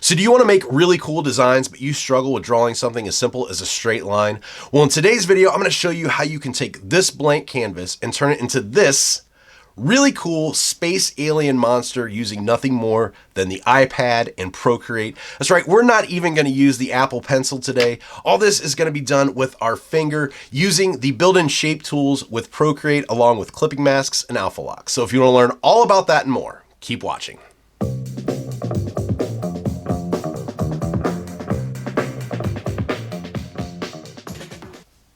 So do you want to make really cool designs, but you struggle with drawing something as simple as a straight line? Well, in today's video, I'm going to show you how you can take this blank canvas and turn it into this really cool space alien monster using nothing more than the iPad and Procreate. That's right, we're not even going to use the Apple Pencil today. All this is going to be done with our finger using the built-in shape tools with Procreate along with clipping masks and alpha lock. So if you want to learn all about that and more, keep watching.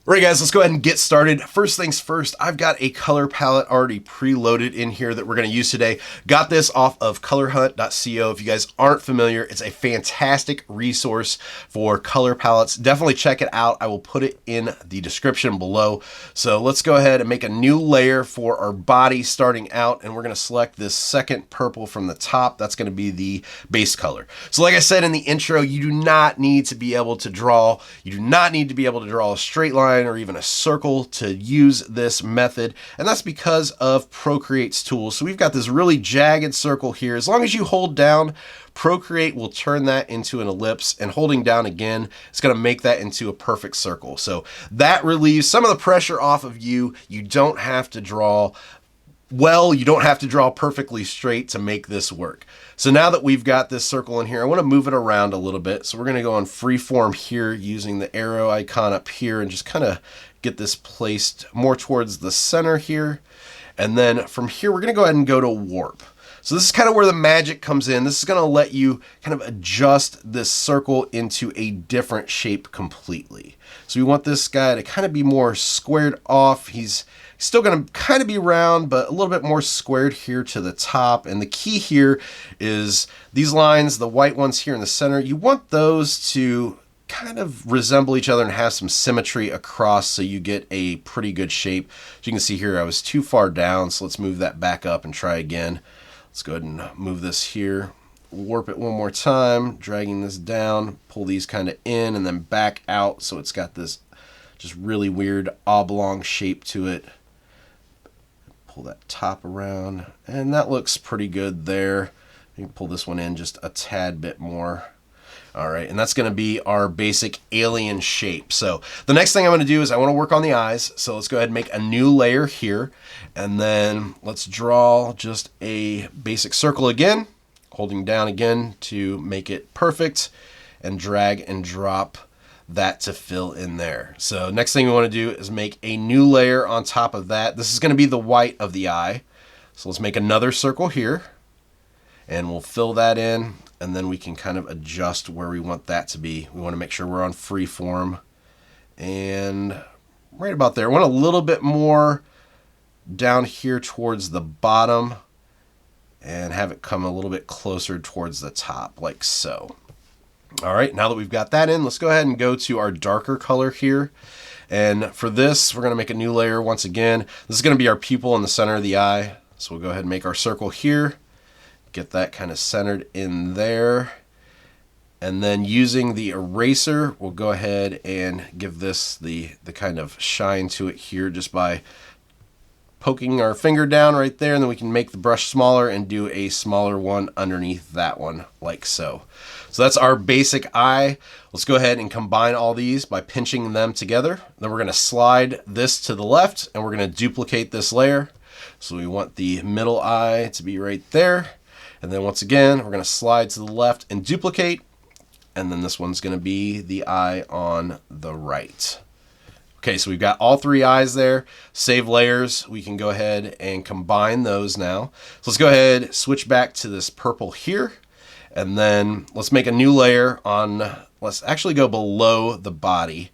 All right, guys, let's go ahead and get started. First things first, I've got a color palette already preloaded in here that we're going to use today. Got this off of colorhunt.co. If you guys aren't familiar, it's a fantastic resource for color palettes. Definitely check it out. I will put it in the description below. So let's go ahead and make a new layer for our body starting out, and we're going to select this second purple from the top. That's going to be the base color. So like I said in the intro, you do not need to be able to draw. You do not need to be able to draw a straight line or even a circle to use this method, and that's because of Procreate's tools. So we've got this really jagged circle here. As long as you hold down, Procreate will turn that into an ellipse, and holding down again, it's going to make that into a perfect circle. So that relieves some of the pressure off of you. You don't have to draw well, you don't have to draw perfectly straight to make this work. So now that we've got this circle in here, I want to move it around a little bit. So we're going to go on freeform here using the arrow icon up here and just kind of get this placed more towards the center here. And then from here, we're going to go ahead and go to warp. So this is kind of where the magic comes in. This is going to let you kind of adjust this circle into a different shape completely. So we want this guy to kind of be more squared off. He's still going to kind of be round, but a little bit more squared here to the top. And the key here is these lines, the white ones here in the center, you want those to kind of resemble each other and have some symmetry across so you get a pretty good shape. As you can see here, I was too far down, so let's move that back up and try again. Let's go ahead and move this here, warp it one more time, dragging this down, pull these kind of in and then back out so it's got this just really weird oblong shape to it. Pull that top around, and that looks pretty good there. You can pull this one in just a tad bit more. All right, and that's going to be our basic alien shape. So the next thing I'm going to do is I want to work on the eyes. So let's go ahead and make a new layer here, and then let's draw just a basic circle again, holding down again to make it perfect, and drag and drop that to fill in there. So next thing we want to do is make a new layer on top of that. This is going to be the white of the eye. So let's make another circle here, and we'll fill that in, and then we can kind of adjust where we want that to be. We want to make sure we're on free form, and right about there. I want a little bit more down here towards the bottom and have it come a little bit closer towards the top, like so. All right, now that we've got that in, let's go ahead and go to our darker color here. And for this, we're going to make a new layer once again. This is going to be our pupil in the center of the eye. So we'll go ahead and make our circle here. Get that kind of centered in there. And then using the eraser, we'll go ahead and give this the kind of shine to it here just by poking our finger down right there, and then we can make the brush smaller and do a smaller one underneath that one, like so. So that's our basic eye. Let's go ahead and combine all these by pinching them together. Then we're going to slide this to the left, and we're going to duplicate this layer. So we want the middle eye to be right there. And then once again, we're going to slide to the left and duplicate. And then this one's going to be the eye on the right. Okay, so we've got all three eyes there. Save layers. We can go ahead and combine those now. So let's go ahead, switch back to this purple here. And then let's make a new layer on, let's actually go below the body.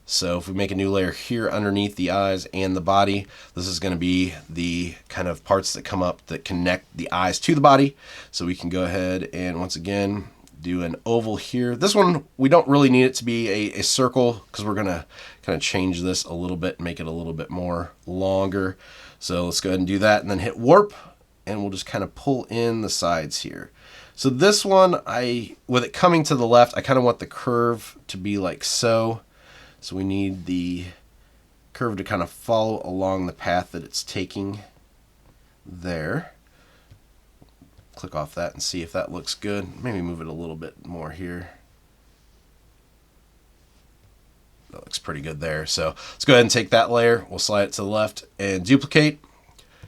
So if we make a new layer here underneath the eyes and the body, this is going to be the kind of parts that come up that connect the eyes to the body. So we can go ahead and once again do an oval here. This one, we don't really need it to be a circle because we're going to kind of change this a little bit and make it a little bit more longer. So let's go ahead and do that and then hit warp, and we'll just kind of pull in the sides here. So this one, with it coming to the left, I kind of want the curve to be like so. So we need the curve to kind of follow along the path that it's taking there. click off that and see if that looks good. Maybe move it a little bit more here. That looks pretty good there. So let's go ahead and take that layer. We'll slide it to the left and duplicate.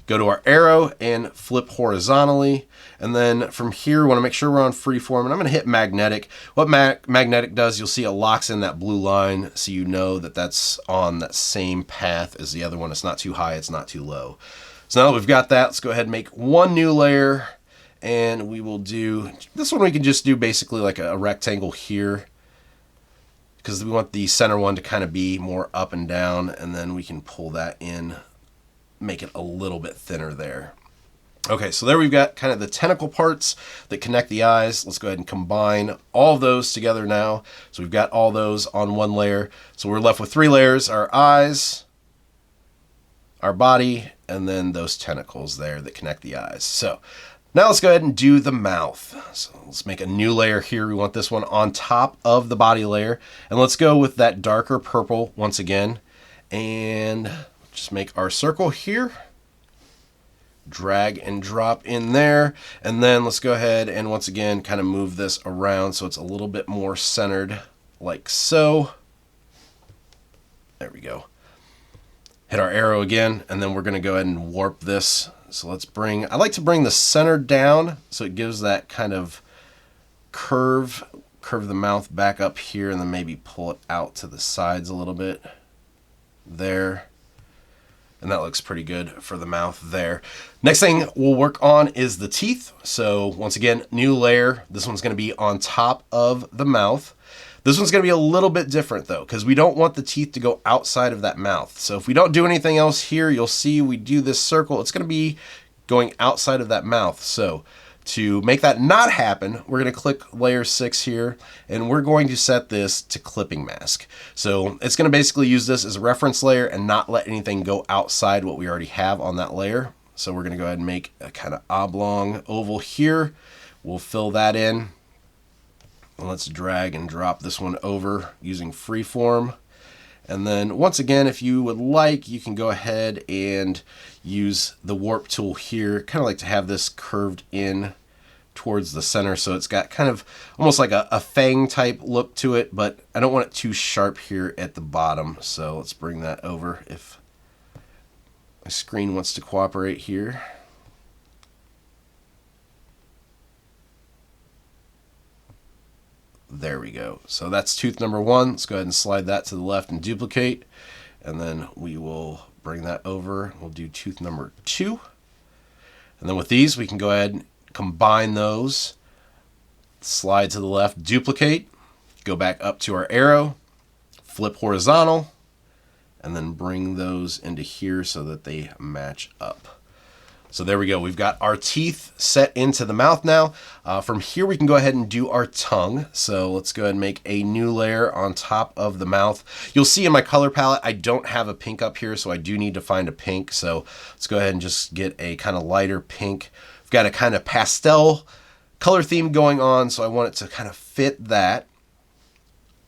Go to our arrow and flip horizontally. And then from here, we want to make sure we're on freeform. And I'm going to hit magnetic. What magnetic does, you'll see it locks in that blue line, so you know that that's on that same path as the other one. It's not too high, it's not too low. So now that we've got that, let's go ahead and make one new layer. And we will do, this one we can just do basically like a rectangle here, because we want the center one to kind of be more up and down, and then we can pull that in, make it a little bit thinner there. Okay, so there we've got kind of the tentacle parts that connect the eyes. Let's go ahead and combine all of those together now. So we've got all those on one layer. So we're left with 3 layers: our eyes, our body, and then those tentacles there that connect the eyes. So now let's go ahead and do the mouth. So let's make a new layer here. We want this one on top of the body layer. And let's go with that darker purple once again. And just make our circle here. Drag and drop in there. And then let's go ahead and once again kind of move this around so it's a little bit more centered, like so. There we go. Hit our arrow again, and then we're going to go ahead and warp this. So let's bring, I like to bring the center down so it gives that kind of curve the mouth back up here, and then maybe pull it out to the sides a little bit there. And that looks pretty good for the mouth there. Next thing we'll work on is the teeth. So once again, new layer. This one's going to be on top of the mouth. This one's going to be a little bit different though, because we don't want the teeth to go outside of that mouth. So if we don't do anything else here, you'll see we do this circle. It's going to be going outside of that mouth. So to make that not happen, we're going to click layer 6 here, and we're going to set this to clipping mask. So it's going to basically use this as a reference layer and not let anything go outside what we already have on that layer. So we're going to go ahead and make a kind of oblong oval here. We'll fill that in. And let's drag and drop this one over using freeform. And then once again, if you would like, you can go ahead and use the warp tool here. Kind of like to have this curved in towards the center, so it's got kind of almost like a fang type look to it, but I don't want it too sharp here at the bottom. So let's bring that over if my screen wants to cooperate here. There we go. So that's tooth number 1. Let's go ahead and slide that to the left and duplicate. And then we will bring that over. We'll do tooth number 2. And then with these, we can go ahead and combine those. Slide to the left, duplicate. Go back up to our arrow. Flip horizontal. And then bring those into here so that they match up. So there we go. We've got our teeth set into the mouth now. From here, we can go ahead and do our tongue. So let's go ahead and make a new layer on top of the mouth. You'll see in my color palette, I don't have a pink up here, so I do need to find a pink. So let's go ahead and just get a kind of lighter pink. We've got a kind of pastel color theme going on, so I want it to kind of fit that.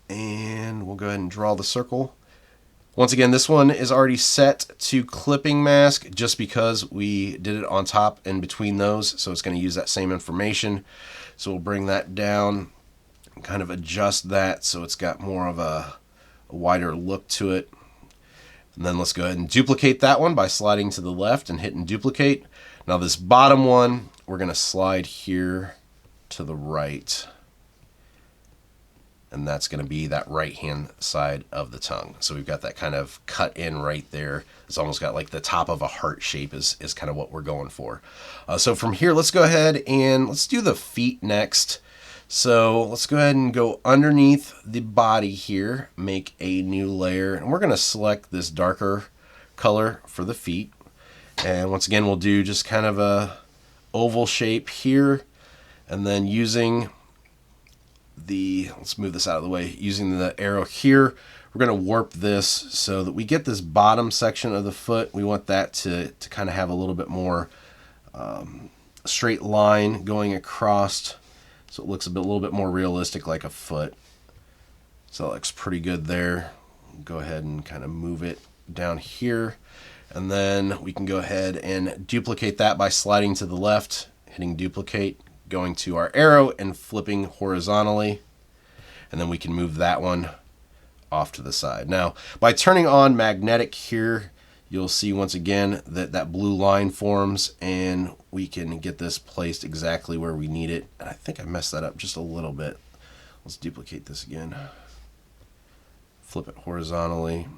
And we'll go ahead and draw the circle. Once again, this one is already set to clipping mask just because we did it on top and between those. So it's going to use that same information. So we'll bring that down and kind of adjust that so it's got more of a wider look to it. And then let's go ahead and duplicate that one by sliding to the left and hitting duplicate. Now this bottom one, we're going to slide here to the right. And that's going to be that right-hand side of the tongue. So we've got that kind of cut in right there. It's almost got like the top of a heart shape is kind of what we're going for. So from here, let's go ahead and let's do the feet next. So let's go ahead and go underneath the body here, make a new layer. And we're going to select this darker color for the feet. And once again, we'll do just kind of a oval shape here. And then using let's move this out of the way, using the arrow here, we're going to warp this so that we get this bottom section of the foot. We want that to kind of have a little bit more straight line going across, so it looks a little bit more realistic like a foot. So that looks pretty good there. Go ahead and kind of move it down here, and then we can go ahead and duplicate that by sliding to the left, hitting duplicate, going to our arrow and flipping horizontally, and then we can move that one off to the side. Now, by turning on magnetic here, you'll see once again that that blue line forms, and we can get this placed exactly where we need it. And I think I messed that up just a little bit. Let's duplicate this again. Flip it horizontally.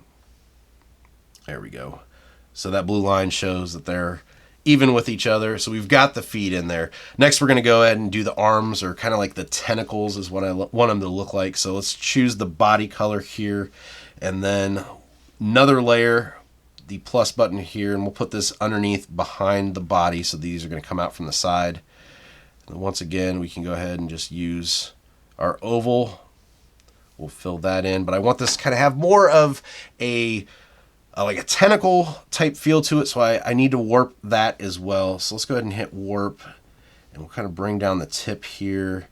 There we go. So that blue line shows that they're even with each other. So we've got the feet in there. Next, we're going to go ahead and do the arms, or kind of like the tentacles is what I want them to look like. So let's choose the body color here, and then another layer, the plus button here, and we'll put this underneath behind the body. So these are going to come out from the side. And once again, we can go ahead and just use our oval. We'll fill that in, but I want this to kind of have more of a like a tentacle type feel to it, so I need to warp that as well. So let's go ahead and hit warp, and we'll kind of bring down the tip here,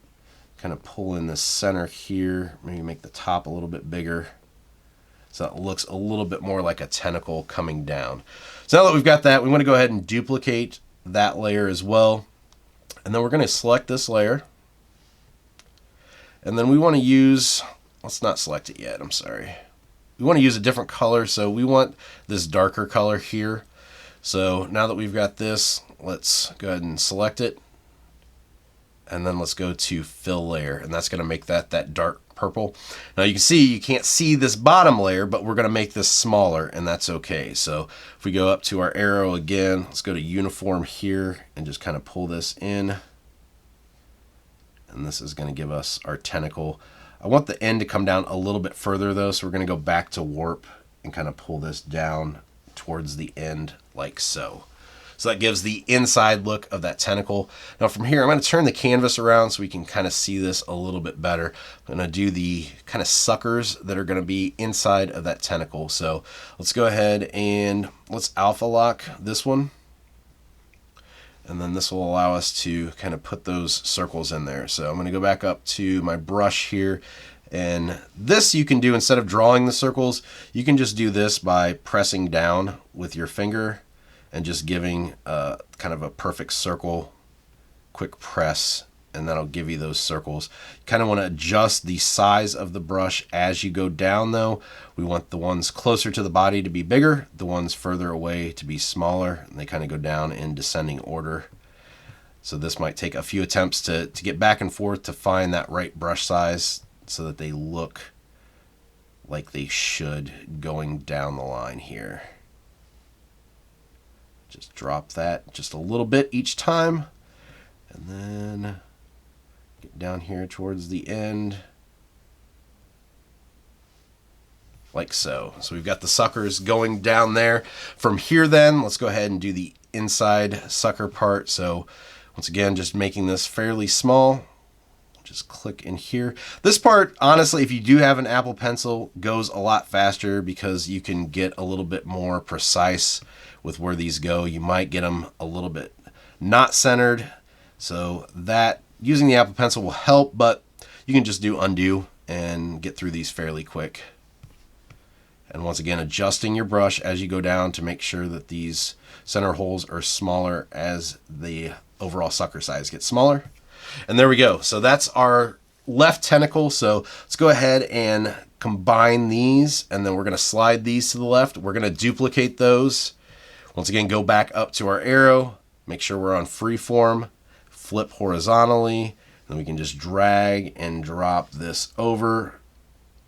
kind of pull in the center here, maybe make the top a little bit bigger so it looks a little bit more like a tentacle coming down. So now that we've got that, we want to go ahead and duplicate that layer as well, and then we're going to select this layer, and then we want to use, let's not select it yet, I'm sorry. We want to use a different color, so we want this darker color here. So now that we've got this, let's go ahead and select it, and then let's go to fill layer, and that's going to make that dark purple. Now you can see you can't see this bottom layer, but we're going to make this smaller, and that's okay. So if we go up to our arrow again, let's go to uniform here and just kind of pull this in, and this is going to give us our tentacle. I want the end to come down a little bit further though, so we're going to go back to warp and kind of pull this down towards the end like so. So that gives the inside look of that tentacle. Now from here, I'm going to turn the canvas around so we can kind of see this a little bit better. I'm going to do the kind of suckers that are going to be inside of that tentacle. So let's go ahead and let's alpha lock this one. And then this will allow us to kind of put those circles in there. So I'm going to go back up to my brush here. And this you can do, instead of drawing the circles, you can just do this by pressing down with your finger and just giving kind of a perfect circle, quick press, and that'll give you those circles. You kind of want to adjust the size of the brush as you go down though. We want the ones closer to the body to be bigger, the ones further away to be smaller, and they kind of go down in descending order. So this might take a few attempts to get back and forth to find that right brush size so that they look like they should going down the line here. Just drop that just a little bit each time, and then get down here towards the end like so. So we've got the suckers going down there. From here then, let's go ahead and do the inside sucker part. So once again, just making this fairly small. Just click in here. This part, honestly, if you do have an Apple Pencil, goes a lot faster because you can get a little bit more precise with where these go. You might get them a little bit not centered. So that using the Apple Pencil will help, but you can just do undo and get through these fairly quick. And once again, adjusting your brush as you go down to make sure that these center holes are smaller as the overall sucker size gets smaller. And there we go. So that's our left tentacle. So let's go ahead and combine these, and then we're going to slide these to the left. We're going to duplicate those. Once again, go back up to our arrow, make sure we're on freeform, flip horizontally, then we can just drag and drop this over,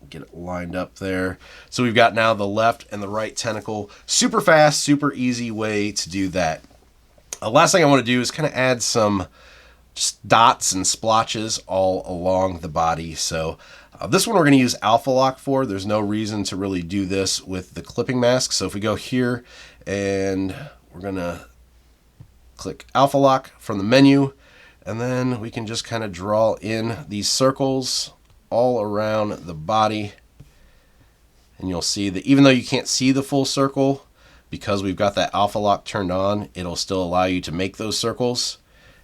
get it lined up there. So we've got now the left and the right tentacle. Super fast, super easy way to do that. Last thing I want to do is kind of add some just dots and splotches all along the body. So this one we're going to use alpha lock for. There's no reason to really do this with the clipping mask. So if we go here and we're going to click alpha lock from the menu, and then we can just kind of draw in these circles all around the body. And you'll see that even though you can't see the full circle, because we've got that alpha lock turned on, it'll still allow you to make those circles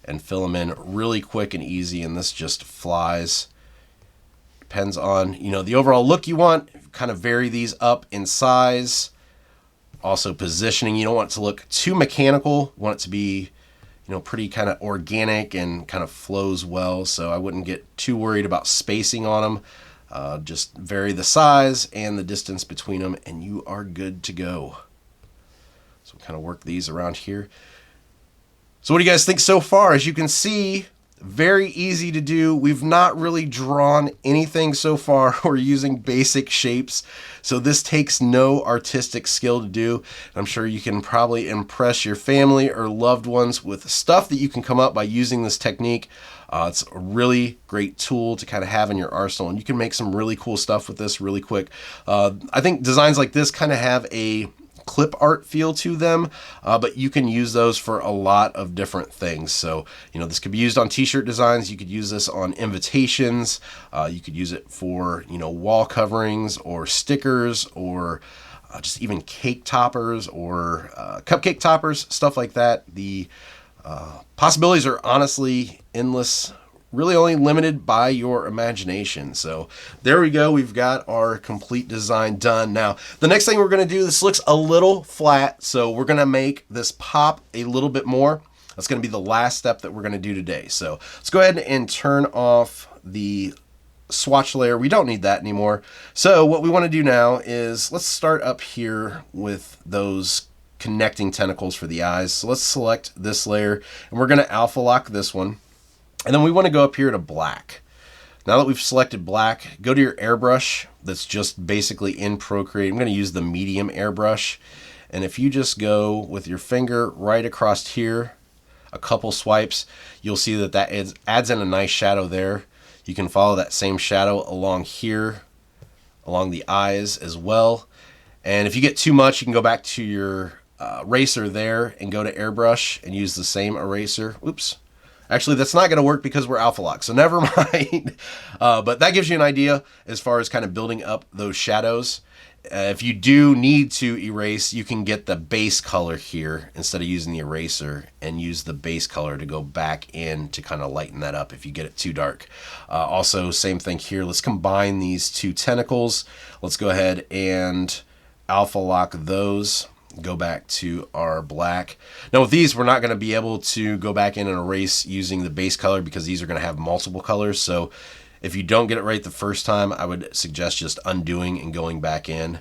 and fill them in really quick and easy, and this just flies. Depends on, you know, the overall look you want. Kind of vary these up in size. Also positioning, you don't want it to look too mechanical. You want it to be, pretty kind of organic and kind of flows well. So I wouldn't get too worried about spacing on them. Just vary the size and the distance between them and you are good to go. So we'll kind of work these around here. So what do you guys think so far? As you can see, very easy to do. We've not really drawn anything so far. We're using basic shapes. So this takes no artistic skill to do. I'm sure you can probably impress your family or loved ones with stuff that you can come up by using this technique. It's a really great tool to kind of have in your arsenal, and you can make some really cool stuff with this really quick. I think designs like this kind of have a clip art feel to them, but you can use those for a lot of different things. So, this could be used on t-shirt designs. You could use this on invitations. You could use it for, wall coverings or stickers or just even cake toppers or cupcake toppers, stuff like that. The possibilities are honestly endless, really only limited by your imagination. So there we go. We've got our complete design done. Now, the next thing we're going to do, this looks a little flat, so we're going to make this pop a little bit more. That's going to be the last step that we're going to do today. So let's go ahead and turn off the swatch layer. We don't need that anymore. So what we want to do now is let's start up here with those connecting tentacles for the eyes. So let's select this layer and we're going to alpha lock this one. And then we want to go up here to black. Now that we've selected black, go to your airbrush that's just basically in Procreate. I'm going to use the medium airbrush. And if you just go with your finger right across here, a couple swipes, you'll see that adds in a nice shadow there. You can follow that same shadow along here, along the eyes as well. And if you get too much, you can go back to your eraser there and go to airbrush and use the same eraser. Oops. Actually, that's not going to work because we're alpha locked, so never mind. But that gives you an idea as far as kind of building up those shadows. If you do need to erase, you can get the base color here instead of using the eraser and use the base color to go back in to kind of lighten that up if you get it too dark. Also, same thing here. Let's combine these two tentacles. Let's go ahead and alpha lock those. Go back to our black. Now with these, we're not going to be able to go back in and erase using the base color because these are going to have multiple colors. So if you don't get it right the first time, I would suggest just undoing and going back in.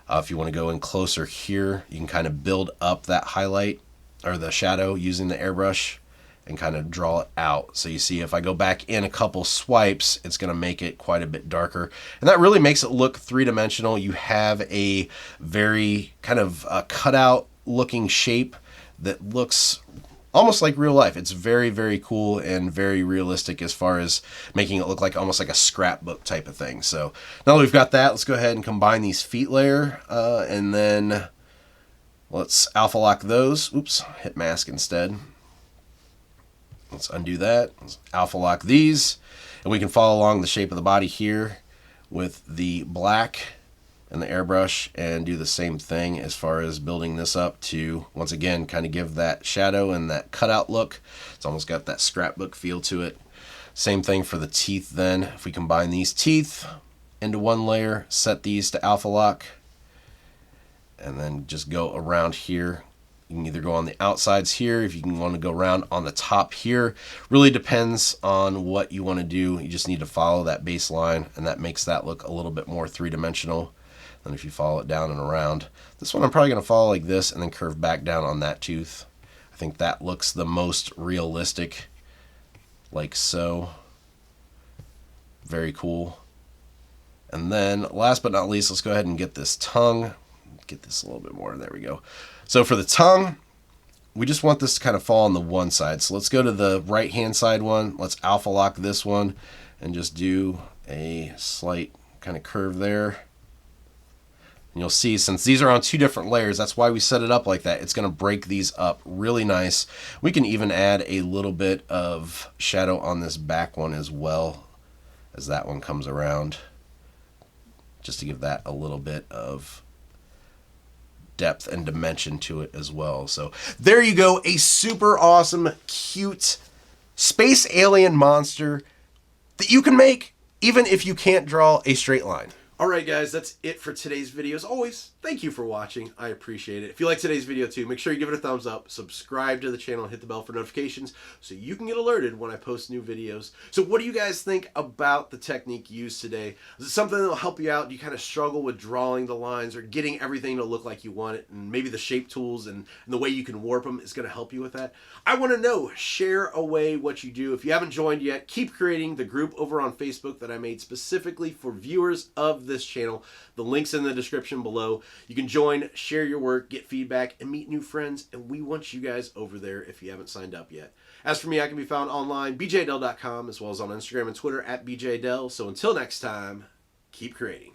If you want to go in closer here, you can kind of build up that highlight or the shadow using the airbrush and kind of draw it out. So you see if I go back in a couple swipes, it's going to make it quite a bit darker. And that really makes it look three-dimensional. You have a very kind of cutout looking shape that looks almost like real life. It's very, very cool and very realistic as far as making it look like almost like a scrapbook type of thing. So now that we've got that, let's go ahead and combine these feet layer and then let's alpha lock those. Oops, hit mask instead. Let's undo that. Let's alpha lock these. And we can follow along the shape of the body here with the black and the airbrush and do the same thing as far as building this up to, once again, kind of give that shadow and that cutout look. It's almost got that scrapbook feel to it. Same thing for the teeth then. If we combine these teeth into one layer, set these to alpha lock, and then just go around here. You can either go on the outsides here, if you can want to go around on the top here. Really depends on what you want to do. You just need to follow that baseline, and that makes that look a little bit more three-dimensional than if you follow it down and around. This one I'm probably going to follow like this and then curve back down on that tooth. I think that looks the most realistic, like so. Very cool. And then last but not least, let's go ahead and get this tongue. Get this a little bit more. There we go. So for the tongue, we just want this to kind of fall on the one side. So let's go to the right hand side one. Let's alpha lock this one and just do a slight kind of curve there. And you'll see, since these are on two different layers, that's why we set it up like that. It's going to break these up really nice. We can even add a little bit of shadow on this back one as well as that one comes around, just to give that a little bit of depth and dimension to it as well. So there you go, a super awesome, cute space alien monster that you can make even if you can't draw a straight line. Alright guys, that's it for today's video. As always, thank you for watching. I appreciate it. If you like today's video too, make sure you give it a thumbs up, subscribe to the channel, and hit the bell for notifications so you can get alerted when I post new videos. So what do you guys think about the technique used today? Is it something that will help you out? Do you kind of struggle with drawing the lines or getting everything to look like you want it? And maybe the shape tools and the way you can warp them is going to help you with that? I want to know. Share away what you do. If you haven't joined yet, keep creating the group over on Facebook that I made specifically for viewers of this channel. The link's in the description below. You can join, share your work, get feedback, and meet new friends, and we want you guys over there if you haven't signed up yet. As for me, I can be found online, bjdell.com, as well as on Instagram and Twitter at bjdell. So until next time, keep creating.